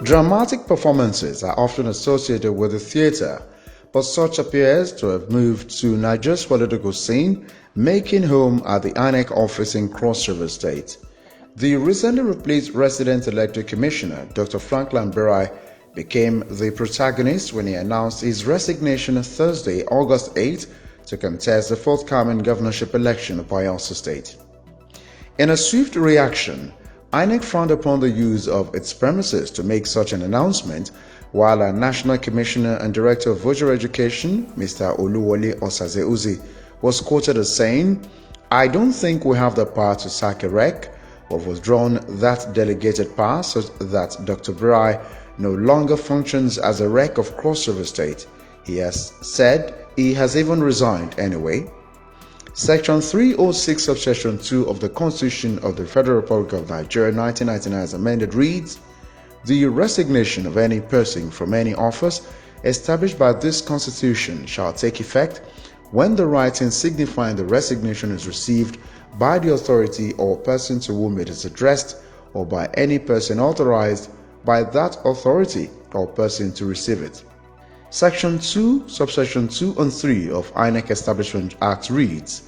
Dramatic performances are often associated with the theatre, but such appears to have moved to Nigeria's political scene, making home at the Inec office in Cross River State. The recently replaced Resident Electoral Commissioner, Dr. Franklin Berai, became the protagonist when he announced his resignation Thursday, August 8, to contest the forthcoming governorship election of Bayelsa State. In a swift reaction, INEC frowned upon the use of its premises to make such an announcement, while our National Commissioner and Director of Voter Education, Mr. Oluwole Osazeuzi, was quoted as saying, "I don't think we have the power to sack a rec, but withdrawn that delegated power so that Dr. Berai no longer functions as a rec of Cross River State. He has said he has even resigned anyway." Section 306 subsection 2 of the Constitution of the Federal Republic of Nigeria 1999 as amended reads, "The resignation of any person from any office established by this Constitution shall take effect when the writing signifying the resignation is received by the authority or person to whom it is addressed, or by any person authorized by that authority or person to receive it." Section 2, subsection 2 and 3 of INEC Establishment Act reads,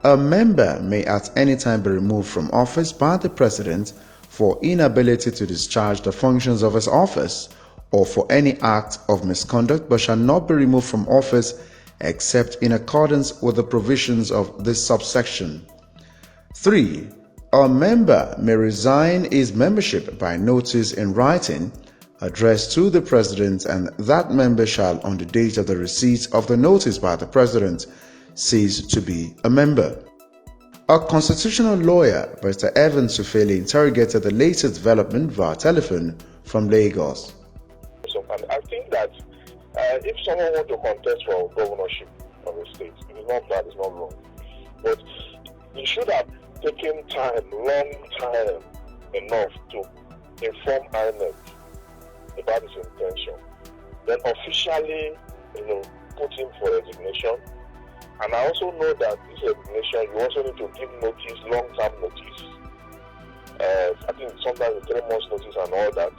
"A member may at any time be removed from office by the President for inability to discharge the functions of his office or for any act of misconduct, but shall not be removed from office except in accordance with the provisions of this subsection." 3. A member may resign his membership by notice in writing addressed to the President, and that member shall, on the date of the receipt of the notice by the President, cease to be a member. A constitutional lawyer, Mr. Evan Sufeli, interrogated the latest development via telephone from Lagos. And I think that if someone wants to contest for governorship of a state, it is not bad, it's not wrong. But he should have taken time, long time enough to inform INEC about his intention. Then officially, put him for resignation. And I also know that this resignation, you also need to give notice, long-term notice. I think sometimes 3 months notice and all that.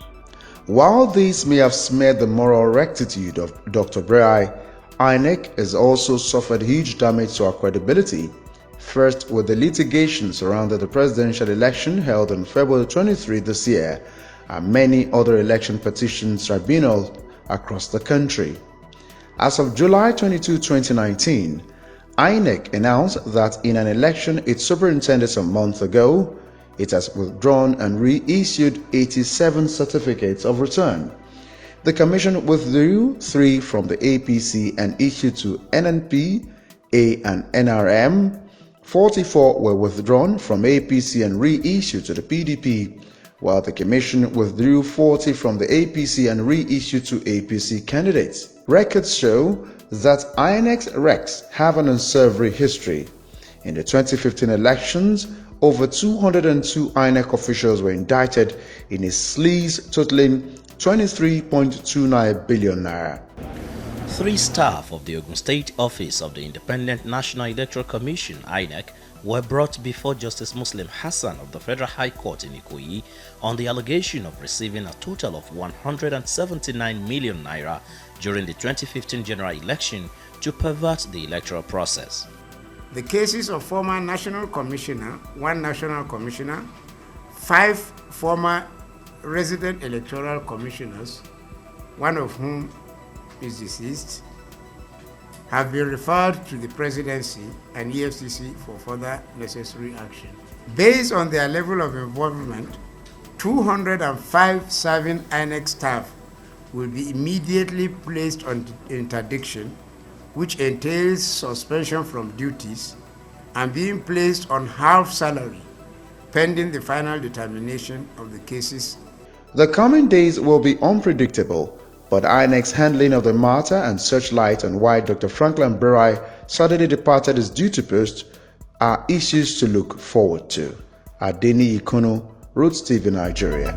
While this may have smeared the moral rectitude of Dr. Berai, INEC has also suffered huge damage to our credibility. First, with the litigation surrounding the presidential election held on February 23 this year, and many other election petitions tribunals across the country. As of July 22, 2019, INEC announced that in an election it superintended a month ago, it has withdrawn and reissued 87 certificates of return. The Commission withdrew 3 from the APC and issued to NNP, A and NRM. 44 were withdrawn from APC and reissued to the PDP, while the Commission withdrew 40 from the APC and reissued to APC candidates. Records show that INEC's recs have an unsavory history. In the 2015 elections, over 202 INEC officials were indicted in a sleaze totaling 23.29 billion naira. 3 staff of the Ogun State Office of the Independent National Electoral Commission (INEC) were brought before Justice Muslim Hassan of the Federal High Court in Ikoyi on the allegation of receiving a total of 179 million naira during the 2015 general election to pervert the electoral process. The cases of former National Commissioner, 1 National Commissioner, 5 former resident electoral commissioners, 1 of whom is deceased, have been referred to the Presidency and EFCC for further necessary action. Based on their level of involvement, 205 serving INEC staff will be immediately placed on interdiction, which entails suspension from duties and being placed on half salary, pending the final determination of the cases. The coming days will be unpredictable, but INEC's handling of the matter and searchlight on why Dr. Franklin Berai suddenly departed his duty post are issues to look forward to. Adeni Ikono, Rootstv, Nigeria.